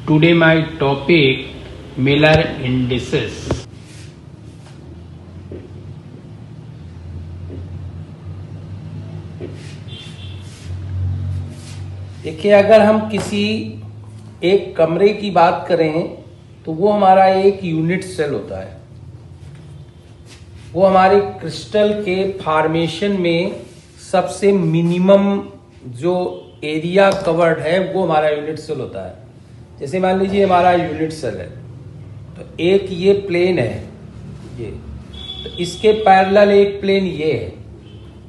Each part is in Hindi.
Today my topic Miller indices. देखिए, अगर हम किसी एक कमरे की बात करें तो वो हमारा एक यूनिट सेल होता है। वो हमारे क्रिस्टल के फॉर्मेशन में सबसे मिनिमम जो एरिया कवर्ड है वो हमारा यूनिट सेल होता है। जैसे मान लीजिए हमारा यूनिट सेल है, तो एक ये प्लेन है, ये तो इसके पैरेलल एक प्लेन ये है,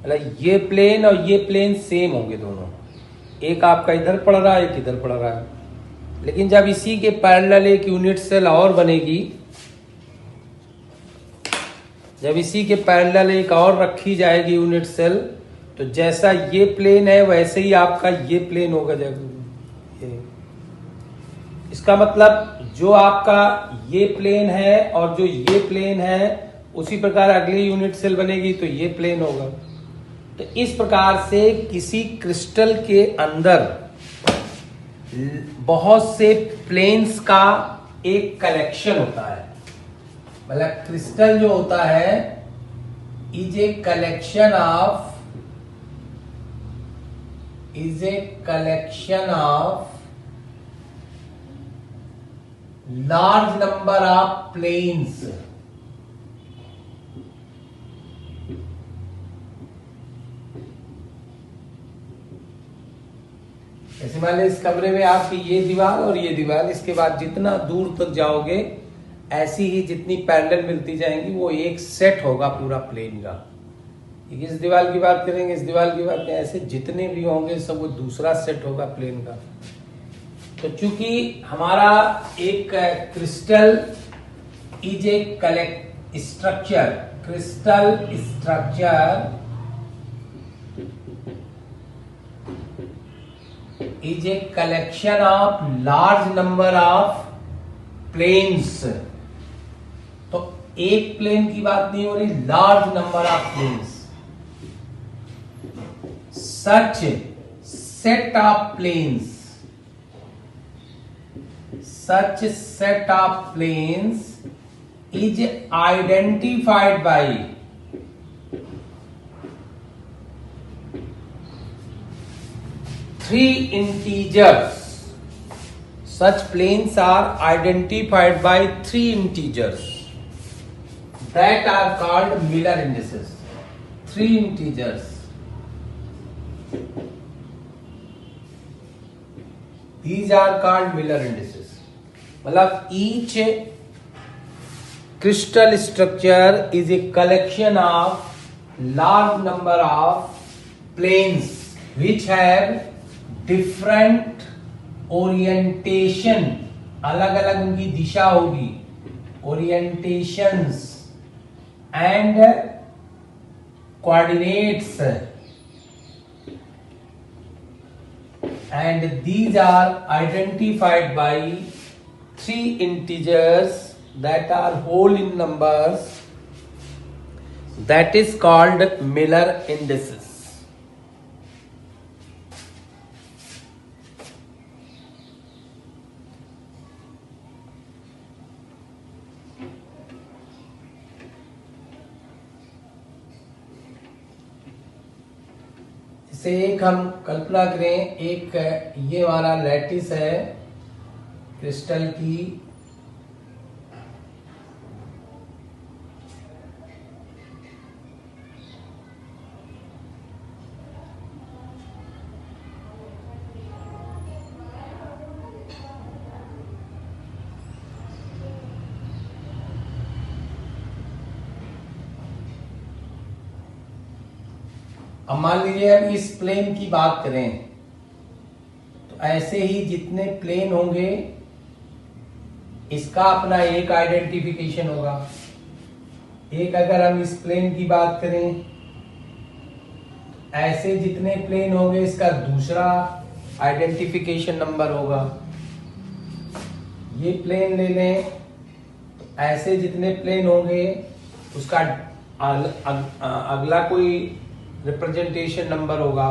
मतलब ये प्लेन और ये प्लेन सेम होंगे दोनों। एक आपका इधर पड़ रहा है, एक इधर पड़ रहा है। लेकिन जब इसी के पैरेलल एक यूनिट सेल और बनेगी, जब इसी के पैरेलल एक और रखी जाएगी यूनिट सेल, तो जैसा ये प्लेन है वैसे ही आपका ये प्लेन होगा। इसका मतलब जो आपका ये प्लेन है और जो ये प्लेन है उसी प्रकार अगली यूनिट सेल बनेगी तो ये प्लेन होगा। तो इस प्रकार से किसी क्रिस्टल के अंदर बहुत से प्लेन्स का एक कलेक्शन होता है। मतलब क्रिस्टल जो होता है is a collection of large number of planes। जैसे मान लीजिए इस कमरे में आपकी ये दीवार और ये दीवार, इसके बाद जितना दूर तक जाओगे ऐसी ही जितनी पैरेलल मिलती जाएंगी वो एक सेट होगा पूरा प्लेन का। इस दीवार की बात करेंगे, इस दीवार की बात करेंगे, ऐसे जितने भी होंगे सब वो दूसरा सेट होगा प्लेन का। तो चूंकि हमारा एक crystal is a collect structure, crystal structure is a collection of large number of planes. तो एक प्लेन की बात नहीं हो रही, large number of planes. Such set of planes, such set of planes is identified by three integers. Such planes are identified by three integers that are called Miller indices. Three integers. These are called Miller indices. मतलब each crystal structure is a collection of large number of planes which have different orientation। अलग अलग उनकी दिशा होगी, orientations and coordinates, and these are identified by three integers that are whole in numbers, that is called Miller indices। इसे एक हम कल्पना करें, एक ये हमारा लैटिस है क्रिस्टल की, अब मान लीजिए हम इस प्लेन की बात करें तो ऐसे ही जितने प्लेन होंगे इसका अपना एक आइडेंटिफिकेशन होगा। एक अगर हम इस प्लेन की बात करें, ऐसे जितने प्लेन होंगे इसका दूसरा आइडेंटिफिकेशन नंबर होगा। ये प्लेन ले लें तो ऐसे जितने प्लेन होंगे उसका अगला कोई रिप्रेजेंटेशन नंबर होगा।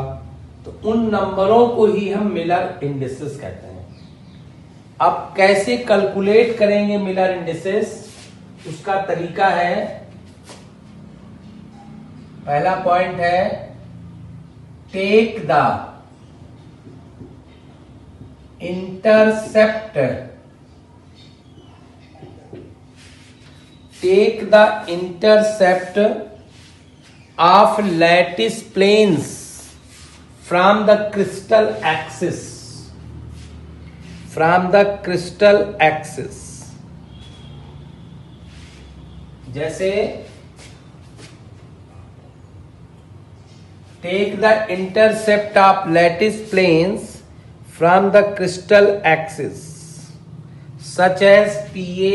तो उन नंबरों को ही हम मिलर इंडिसेस कहते हैं। अब कैसे कैलकुलेट करेंगे मिलर इंडिसेस, उसका तरीका है, पहला पॉइंट है take the intercept, take the intercept of lattice planes from the crystal axis, from the crystal axis. जैसे take the intercept of lattice planes from the crystal axis such as PA,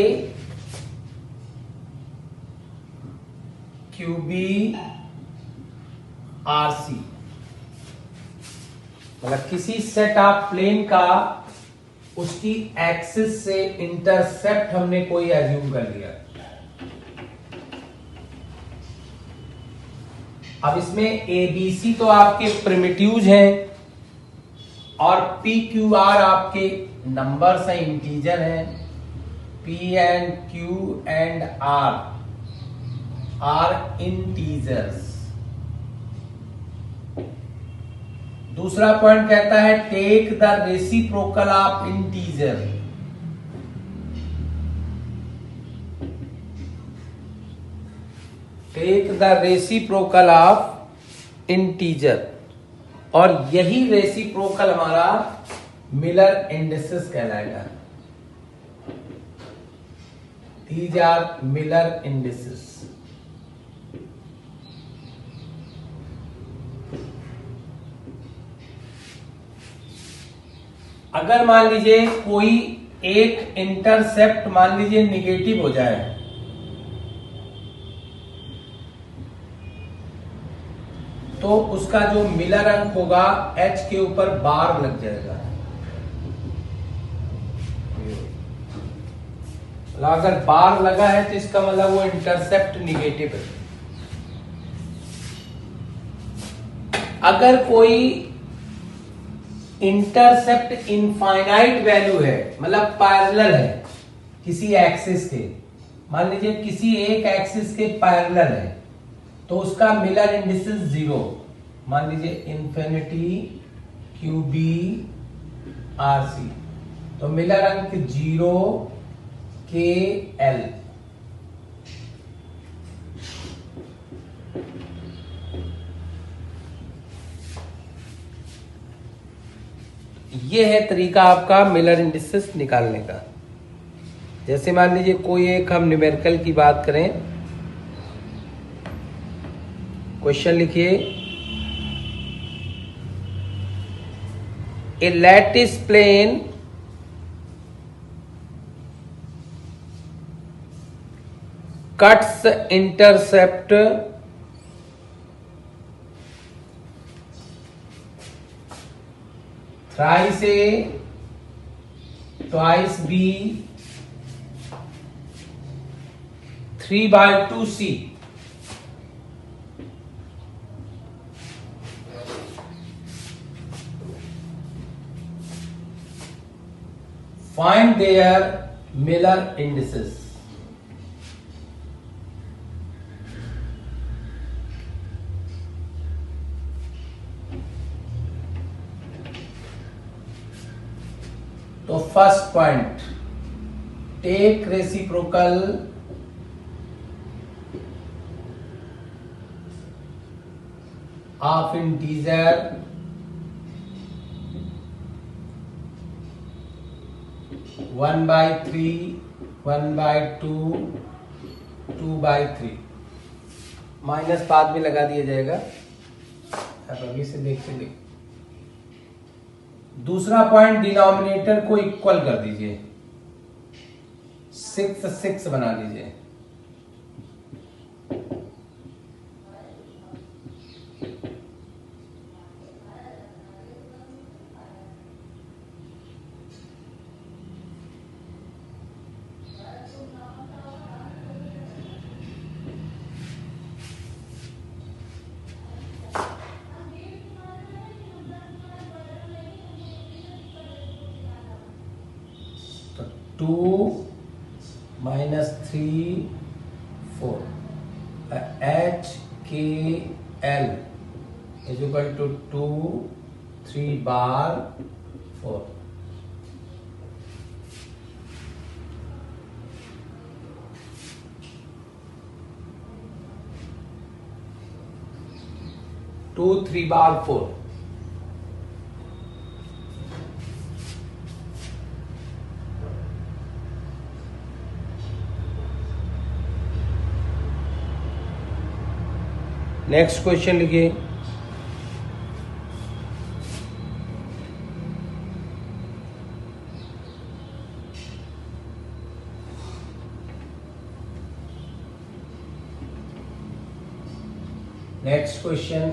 QB, RC। मतलब किसी सेट ऑफ प्लेन का उसकी एक्सिस से इंटरसेप्ट हमने कोई एज्यूम कर लिया। अब इसमें ABC तो आपके प्रिमिटिव्स हैं और PQR आपके नंबर्स हैं, इंटीजर हैं। P and Q and R are integers। दूसरा पॉइंट कहता है take the reciprocal of integer, take the reciprocal of integer, और यही रेसिप्रोकल हमारा मिलर इंडिसेस कहलाएगा। These are Miller indices. अगर मान लीजिए कोई एक इंटरसेप्ट मान लीजिए निगेटिव हो जाए, तो उसका जो मिलर अंक होगा H के ऊपर बार लग जाएगा। अगर बार लगा है तो इसका मतलब वो इंटरसेप्ट निगेटिव है। अगर कोई इंटरसेप्ट इनफाइनाइट वैल्यू है, मतलब पैरेलल है किसी एक्सिस के, मान लीजिए किसी एक एक्सिस के पैरेलल है, तो उसका मिलर इंडिसेस 0। मान लीजिए इंफिनिटी QB RC, तो मिलर अंक 0 KL। ये है तरीका आपका मिलर इंडिसेस निकालने का। जैसे मान लीजिए कोई एक हम न्यूमेरिकल की बात करें, क्वेश्चन लिखिए, a lattice plane cuts intercept thrice A, twice B, 3/2 C। Find their Miller indices। तो first point, take reciprocal of integer 1/3, 1/2, 2/3। Minus बाद में लगा दिया जाएगा, अब अभी से देखते देखते। दूसरा पॉइंट, डिनोमिनेटर को इक्वल कर दीजिए, 6 6 बना लीजिए। 2 minus 3 4 HKL is equal to 2 3 bar 4. Two 3 bar 4. Next question लिखिए। Next question,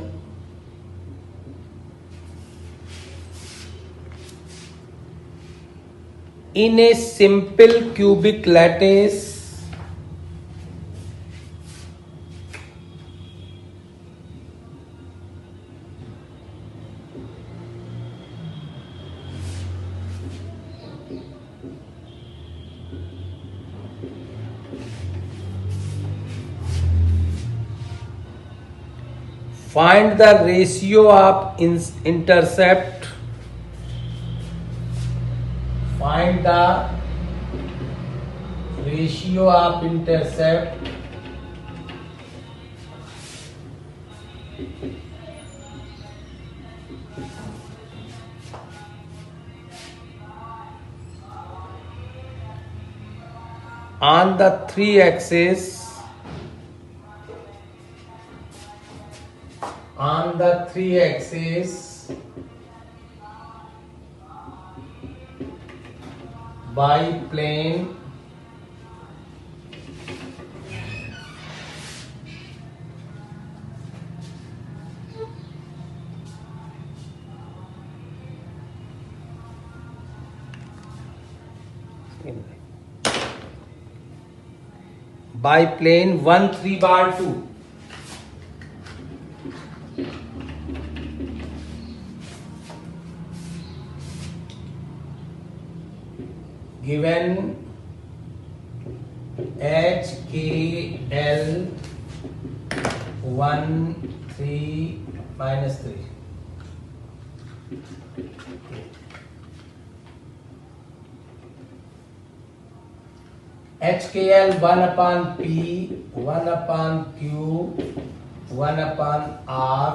in a simple cubic lattice find the ratio of intercept. Find the ratio of intercept on the three axis biplane biplane 1 3 bar 2. Given HKL 1 3 minus 3. HKL 1 upon P 1 upon Q 1 upon R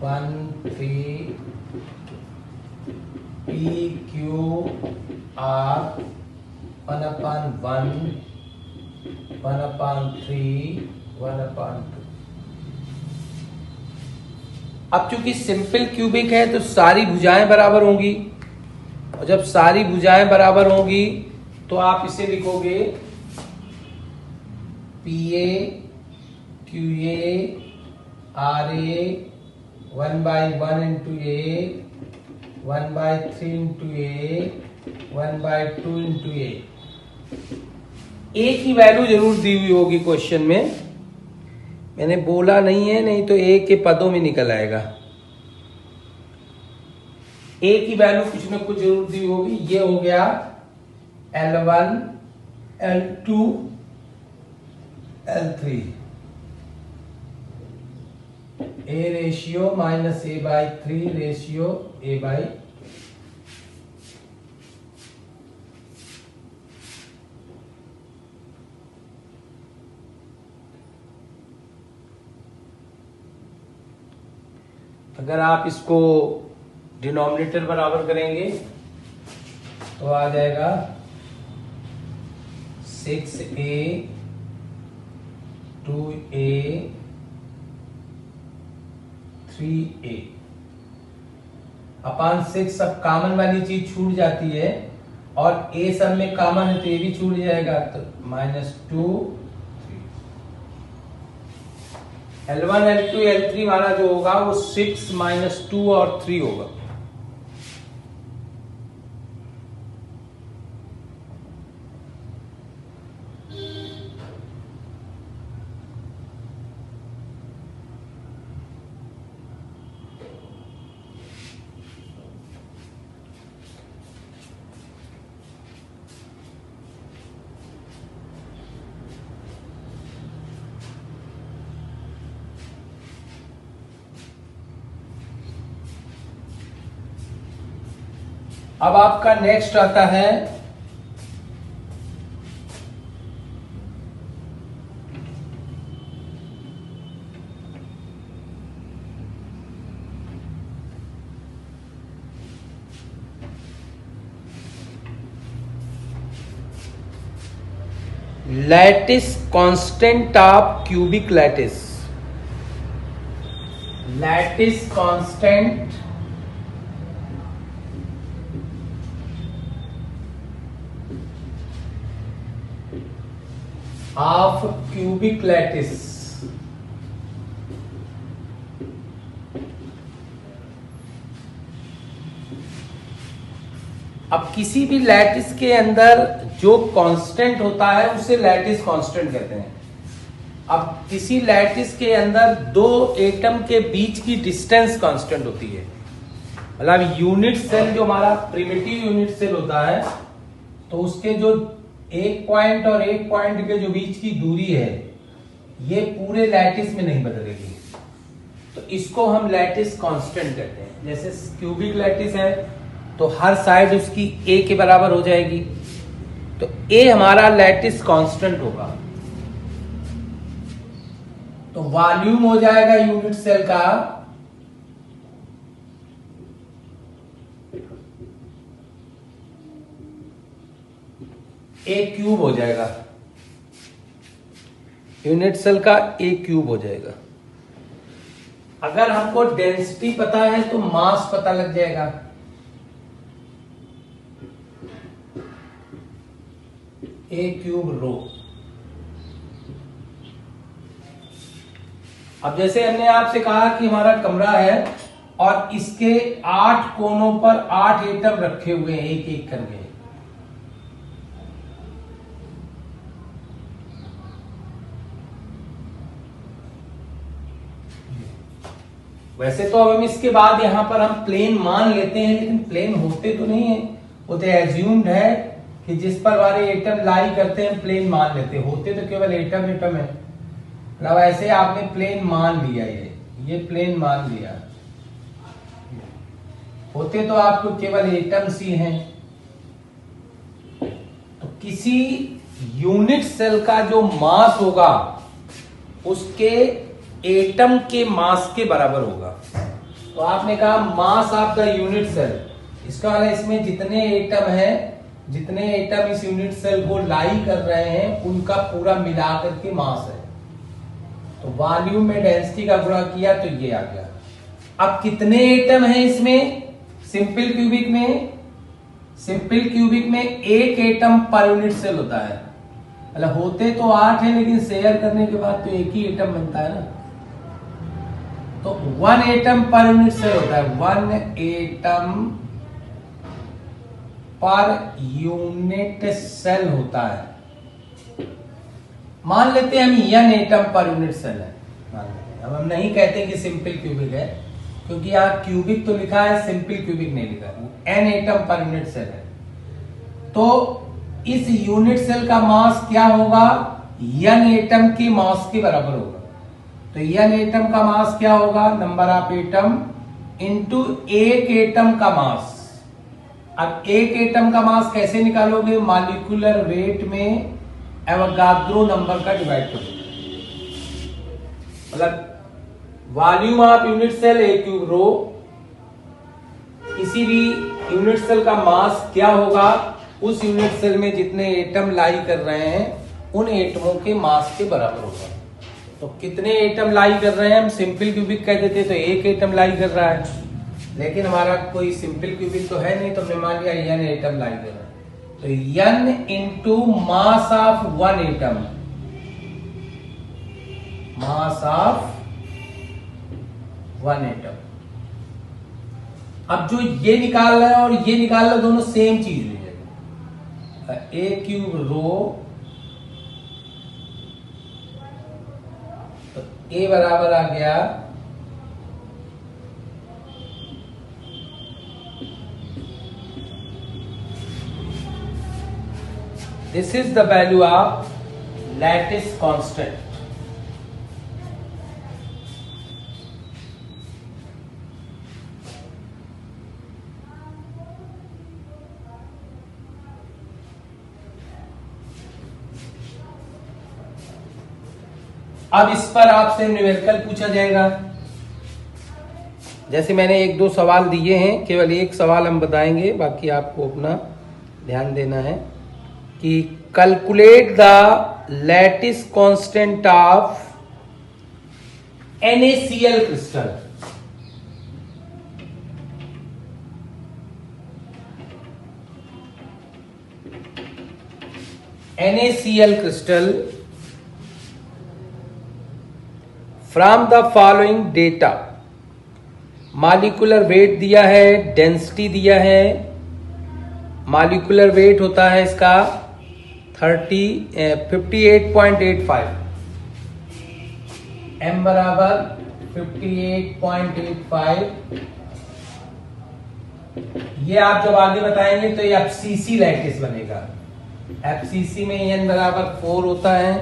1 3 PQ R 1 upon 1 1 upon 3 1 upon 2. अब चूंकि सिंपल क्यूबिक है तो सारी भुजाएं बराबर होंगी, और जब सारी भुजाएं बराबर होंगी तो आप इसे लिखोगे PA QA RA 1/1 into A 1/3 into A 1/2 into A. A की वैल्यू जरूर दी हुई होगी क्वेश्चन में, मैंने बोला नहीं है, नहीं तो A के पदों में निकल आएगा। A की वैल्यू कुछ न कुछ जरूर दी होगी। ये हो गया L1 L2 L3 A ratio minus A/3 ratio A/, अगर आप इसको डिनोमिनेटर बराबर करेंगे तो आ जाएगा 6A 2A 3A अपान 6। सब कॉमन वाली चीज छूट जाती है और A सब में कॉमन है तो ये भी छूट जाएगा, तो -2 L1 L2 L3 वाला जो होगा वो 6 - 2 और 3 होगा। अब आपका नेक्स्ट आता है lattice constant of cubic lattice. Lattice constant of cubic lattice. अब किसी भी लैटिस के अंदर जो कांस्टेंट होता है उसे लैटिस कांस्टेंट कहते हैं। अब किसी लैटिस के अंदर दो एटम के बीच की डिस्टेंस कांस्टेंट होती है। मतलब यूनिट सेल जो हमारा प्रिमिटिव यूनिट सेल होता है, तो उसके जो एक पॉइंट और एक पॉइंट के जो बीच की दूरी है, ये पूरे लैटिस में नहीं बदलेगी, तो इसको हम लैटिस कांस्टेंट कहते हैं। जैसे क्यूबिक लैटिस है तो हर साइड उसकी ए के बराबर हो जाएगी, तो ए हमारा लैटिस कांस्टेंट होगा। तो वॉल्यूम हो जाएगा यूनिट सेल का ए क्यूब हो जाएगा। यूनिट सेल का ए क्यूब हो जाएगा। अगर हमको डेंसिटी पता है तो मास पता लग जाएगा। ए क्यूब रो। अब जैसे हमने आपसे कहा कि हमारा कमरा है और इसके 8 कोनों पर 8 एटम रखे हुए हैं एक एक करके। वैसे तो अब हम इसके बाद यहां पर हम प्लेन मान लेते हैं, लेकिन प्लेन होते तो नहीं है, वो तो एज्यूम्ड है कि जिस पर हमारे एटम लाई करते हैं प्लेन मान लेते हैं। होते तो केवल एटम एटम है। मतलब ऐसे आपने प्लेन मान लिया, ये प्लेन मान लिया। होते तो आपको केवल एटम्स ही हैं। तो किसी यूनिट सेल का जो मास होगा उसके एटम के मास के बराबर होगा। तो आपने कहा mass of the unit cell, इसका मतलब इसमें जितने एटम हैं, जितने एटम इस यूनिट सेल को लाई कर रहे हैं, उनका पूरा मिलाकर के मास है। तो वॉल्यूम में डेंसिटी का गुणा किया तो ये आ गया। अब कितने एटम हैं इसमें? सिंपल क्यूबिक में, सिंपल क्यूबिक में एक एटम पर यूनिट सेल होता है। मतलब होते तो 8 है, लेकिन शेयर करने के बाद तो एक ही एटम बनता है ना। तो 1 एटम पर यूनिट सेल होता है। 1 एटम पर यूनिट सेल होता है। मान लेते हैं हम n atom per unit cell है, मान लेते हैं। अब हम नहीं कहते कि सिंपल क्यूबिक है, क्योंकि यहाँ क्यूबिक तो लिखा है, सिंपल क्यूबिक नहीं लिखा है। n atom per unit cell है। तो इस यूनिट सेल का मास क्या होगा? n एटम के मास के बराबर होगा। तो n एटम का मास क्या होगा? नंबर ऑफ एटम इंटू एक एटम का मास। अब एक एटम का मास कैसे निकालोगे? मॉलिक्यूलर वेट में एवोगाद्रो नंबर का डिवाइड करोगे। मतलब volume of unit cell a cube रो। किसी भी यूनिट सेल का मास क्या होगा? उस यूनिट सेल में जितने एटम लाई कर रहे हैं उन एटमों के मास के बराबर होगा। तो कितने एटम लाई कर रहे हैं? हम सिंपल क्यूबिक कह देते तो एक एटम लाई कर रहा है, लेकिन हमारा कोई सिंपल क्यूबिक तो है नहीं, तो हमने मान लिया n एटम लाई कर रहा है। तो n into mass of 1 atom, mass of 1 atom. अब जो ये निकाल रहा है और ये निकाल रहा है, दोनों सेम चीज हो जाएगी। ए क्यूब रो, तो ए बराबर आ गया this is the value of lattice constant. अब इस पर आपसे न्यूमेरिकल पूछा जाएगा। जैसे मैंने एक दो सवाल दिए हैं, केवल एक सवाल हम बताएंगे, बाकी आपको अपना ध्यान देना है कि calculate the lattice constant of NaCl crystal. NaCl crystal from the following data. Molecular weight दिया है, डेंसिटी दिया है। मॉलिक्यूलर वेट होता है इसका 58.85, m बराबर 58.85। ये आप जब आगे बताएंगे तो ये FCC लैटिस बनेगा। FCC में n बराबर 4 होता है।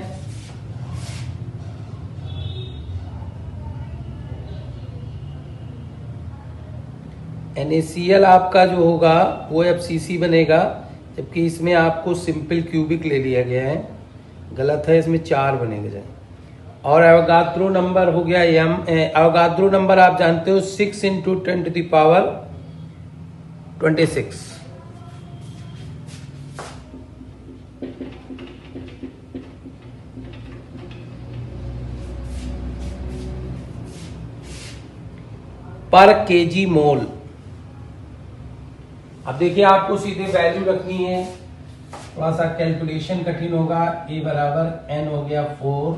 NaCl आपका जो होगा वो FCC बनेगा, जबकि इसमें आपको सिंपल क्यूबिक ले लिया गया है, गलत है, इसमें 4 बनेगा। और एवोगाद्रो नंबर हो गया m। एवोगाद्रो नंबर आप जानते हो 6 × 10⁻26। पर kg मोल। अब देखिए आपको सीधे वैल्यू रखनी है, थोड़ा सा कैलकुलेशन कठिन होगा। A बराबर n हो गया 4,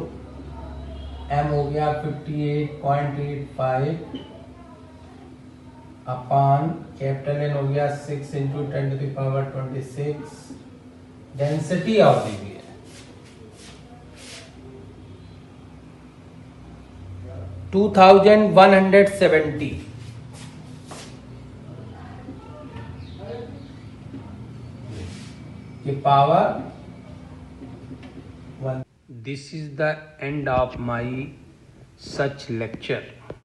m हो गया 58.85 अपॉन कैपिटल N हो गया 6 × 10⁻26। डेंसिटी और दी हुई है 2170। ये power 1। This is the end of my such lecture.